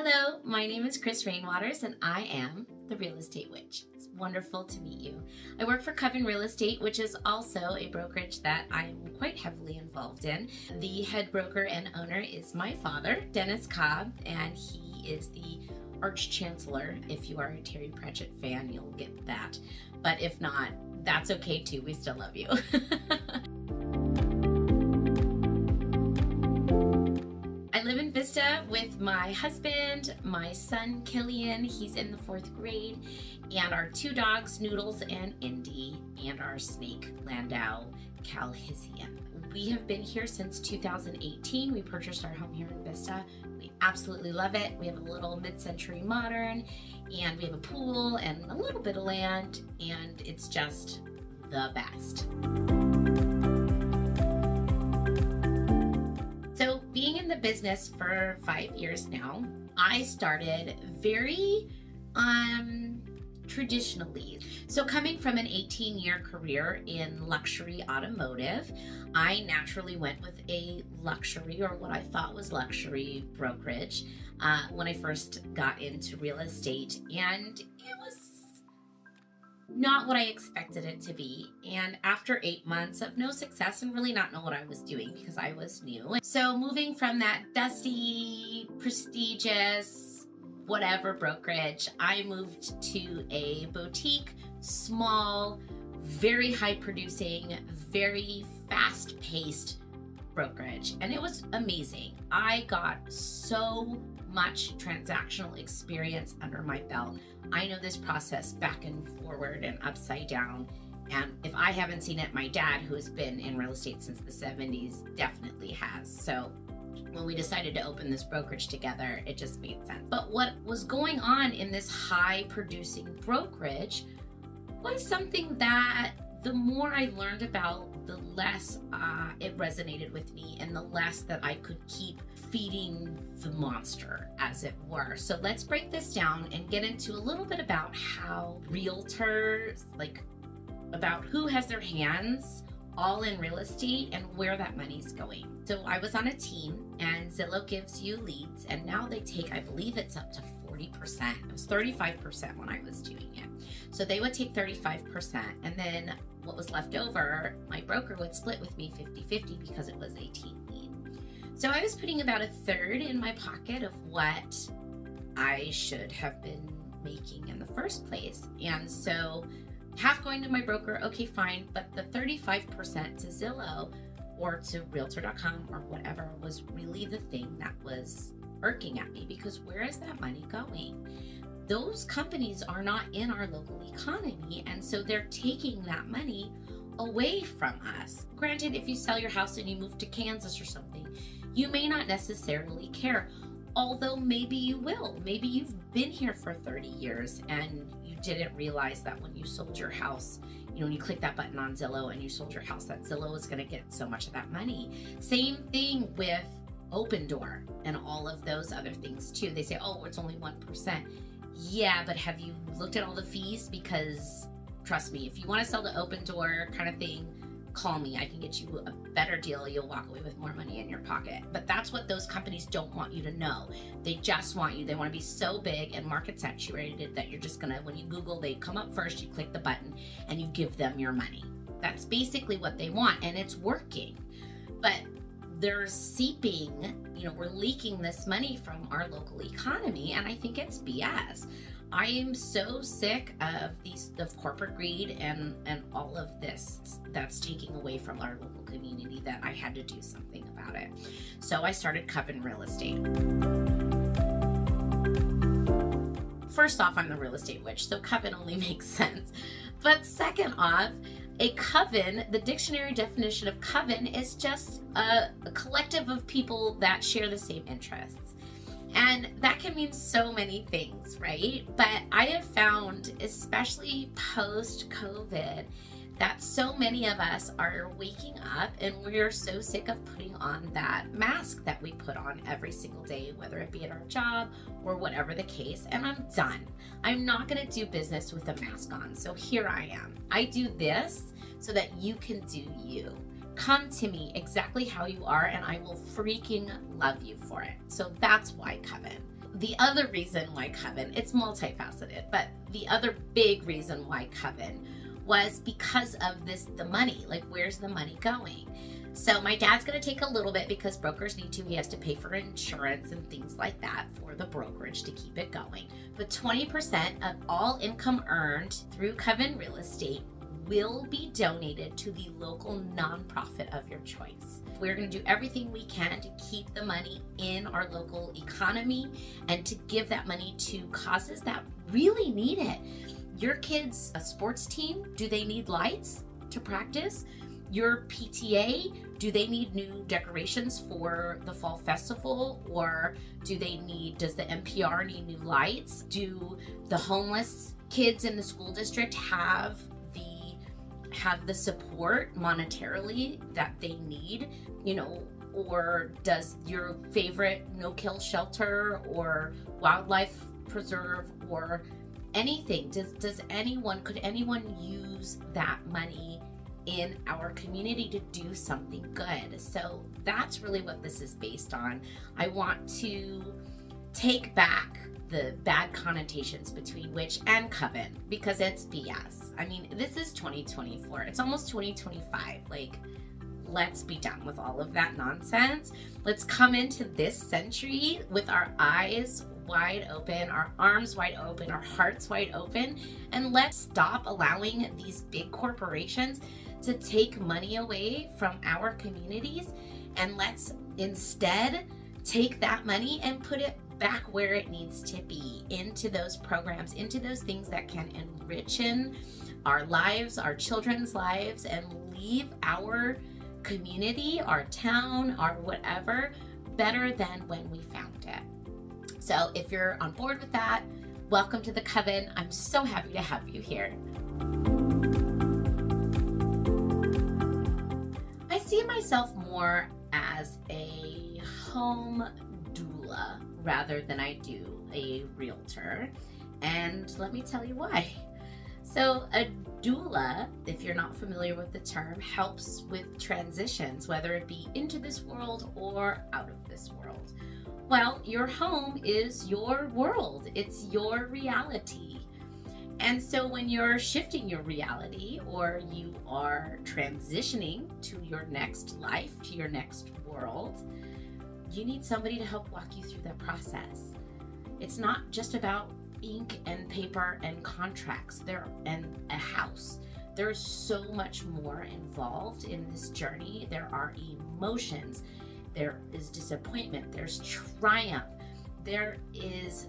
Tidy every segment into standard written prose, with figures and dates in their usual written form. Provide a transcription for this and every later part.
Hello, my name is Chris Rainwaters and I am the Real Estate Witch. It's wonderful to meet you. I work for Coven Real Estate, which is also a brokerage that I'm quite heavily involved in. The head broker and owner is my father, Dennis Cobb, and he is the Arch Chancellor. If you are a Terry Pratchett fan, you'll get that. But if not, that's okay too. We still love you. I live in Vista with my husband, my son Killian, he's in the 4th grade, and our 2 dogs, Noodles and Indy, and our snake, Landau Calhisian. We have been here since 2018. We purchased our home here in Vista. We absolutely love it. We have a little mid-century modern, and we have a pool and a little bit of land, and it's just the best. So being in the business for 5 years now, I started very traditionally. So coming from an 18-year career in luxury automotive, I naturally went with a luxury, or what I thought was luxury, brokerage when I first got into real estate, and it was not what I expected it to be. And after 8 months of no success and really not know what I was doing because I was new. So moving from that dusty, prestigious, whatever brokerage, I moved to a boutique, small, very high producing, very fast paced brokerage. And it was amazing. I got so much transactional experience under my belt. I know this process back and forward and upside down. And if I haven't seen it, my dad, who has been in real estate since the 70s, definitely has. So when we decided to open this brokerage together, it just made sense. But what was going on in this high producing brokerage was something that the more I learned about, the less it resonated with me and the less that I could keep feeding the monster, as it were. So let's break this down and get into a little bit about how realtors, about who has their hands all in real estate and where that money's going. So I was on a team, and Zillow gives you leads, and now they take, I believe it's up to 40%. It was 35% when I was doing it. So they would take 35%, and then what was left over, my broker would split with me 50-50 because it was a team lead. So I was putting about a third in my pocket of what I should have been making in the first place. And so half going to my broker, okay, fine, but the 35% to Zillow or to Realtor.com or whatever was really the thing that was irking at me, because where is that money going? Those companies are not in our local economy, and so they're taking that money away from us. Granted, if you sell your house and you move to Kansas or something, you may not necessarily care, although maybe you will. Maybe you've been here for 30 years and you didn't realize that when you sold your house, when you click that button on Zillow and you sold your house, that Zillow is going to get so much of that money. Same thing with Open Door and all of those other things too. They say, oh, it's only 1%. Yeah, but have you looked at all the fees? Because trust me, if you want to sell the Open Door kind of thing, call me. I can get you a better deal. You'll walk away with more money in your pocket. But that's what those companies don't want you to know. They just want you. They want to be so big and market saturated that you're just going to, when you Google, they come up first, you click the button, and you give them your money. That's basically what they want, and it's working. But they're seeping, we're leaking this money from our local economy, and I think it's BS. I am so sick of corporate greed and all of this that's taking away from our local community that I had to do something about it. So I started Coven Real Estate. First off, I'm the real estate witch, so Coven only makes sense. But second off, a coven, the dictionary definition of coven is just a collective of people that share the same interests. And that can mean so many things, right? But I have found, especially post-COVID, that so many of us are waking up and we are so sick of putting on that mask that we put on every single day, whether it be at our job or whatever the case, and I'm done. I'm not gonna do business with a mask on, so here I am. I do this so that you can do you. Come to me exactly how you are and I will freaking love you for it. So that's why Coven. the other reason why Coven, it's multifaceted, but the other big reason why Coven was because of the money. Like, where's the money going? So my dad's going to take a little bit because brokers need to. He has to pay for insurance and things like that for the brokerage to keep it going. But 20% of all income earned through Coven Real Estate will be donated to the local nonprofit of your choice. We're going to do everything we can to keep the money in our local economy and to give that money to causes that really need it. Your kids' a sports team, do they need lights to practice? Your PTA, do they need new decorations for the fall festival? Or does the NPR need new lights? Do the homeless kids in the school district have the support monetarily that they need? Or does your favorite no-kill shelter or wildlife preserve or anything, could anyone use that money in our community to do something good? So that's really what this is based on. I want to take back the bad connotations between Witch and Coven, because it's BS. I mean, this is 2024. It's almost 2025. Like, let's be done with all of that nonsense. Let's come into this century with our eyes wide open, our arms wide open, our hearts wide open, and let's stop allowing these big corporations to take money away from our communities, and let's instead take that money and put it back where it needs to be, into those programs, into those things that can enrich our lives, our children's lives, and leave our community, our town, our whatever, better than when we found it. So if you're on board with that, welcome to the Coven. I'm so happy to have you here. I see myself more as a home doula rather than I do a realtor. And let me tell you why. So a doula, if you're not familiar with the term, helps with transitions, whether it be into this world or out of this world. Well, your home is your world. It's your reality. And so when you're shifting your reality, or you are transitioning to your next life, to your next world, you need somebody to help walk you through that process. It's not just about ink and paper and contracts and a house. There's so much more involved in this journey. There are emotions. There is disappointment. There's triumph. There is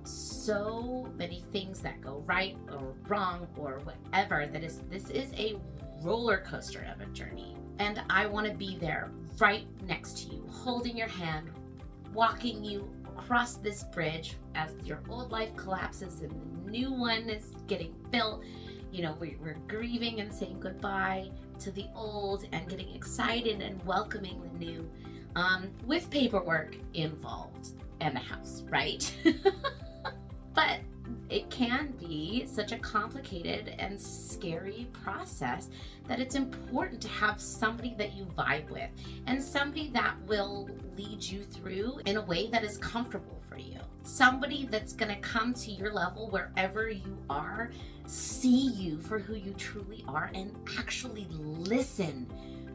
so many things that go right or wrong or whatever. This is a roller coaster of a journey. And I want to be there right next to you, holding your hand, walking you across this bridge as your old life collapses and the new one is getting built. We're grieving and saying goodbye to the old and getting excited and welcoming the new, with paperwork involved and a house, right? But it can be such a complicated and scary process that it's important to have somebody that you vibe with and somebody that will lead you through in a way that is comfortable for you. Somebody that's going to come to your level wherever you are, see you for who you truly are, and actually listen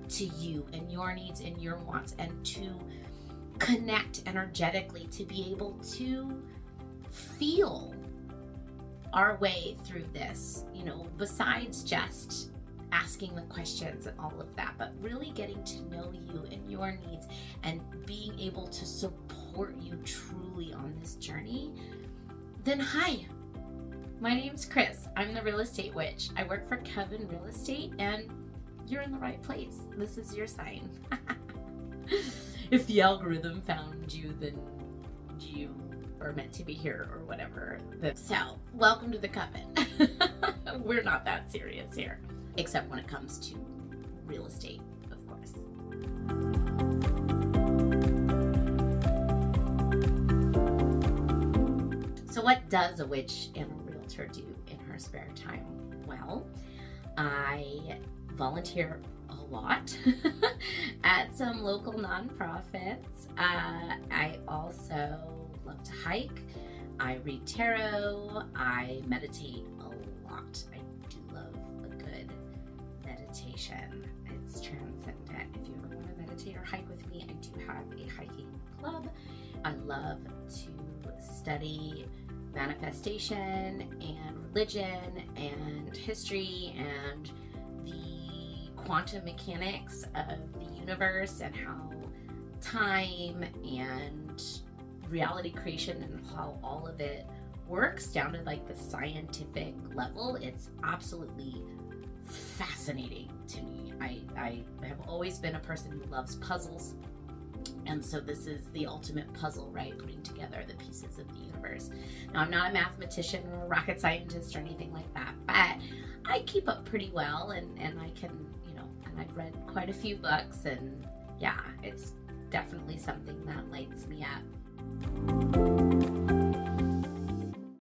to you and your needs and your wants, and to connect energetically to be able to feel our way through this, besides just asking the questions and all of that, but really getting to know you and your needs and being able to support you truly on this journey. Then hi, my name's Chris. I'm the Real Estate Witch. I work for Coven Real Estate, and you're in the right place. This is your sign. If the algorithm found you, then you are meant to be here, or whatever. So, welcome to the Coven. We're not that serious here, except when it comes to real estate, of course. So what does a witch and a realtor do in her spare time? Well, I volunteer a lot at some local nonprofits. I also love to hike. I read tarot. I meditate a lot. I do love a good meditation. It's transcendent. If you ever want to meditate or hike with me, I do have a hiking club. I love to study manifestation and religion and history and the quantum mechanics of the universe and how time and reality creation and how all of it works down to like the scientific level. It's absolutely fascinating to me. I have always been a person who loves puzzles. And so this is the ultimate puzzle, right? Putting together the pieces of the universe. Now, I'm not a mathematician or a rocket scientist or anything like that, but I keep up pretty well and I can, and I've read quite a few books, and yeah, it's definitely something that lights me up.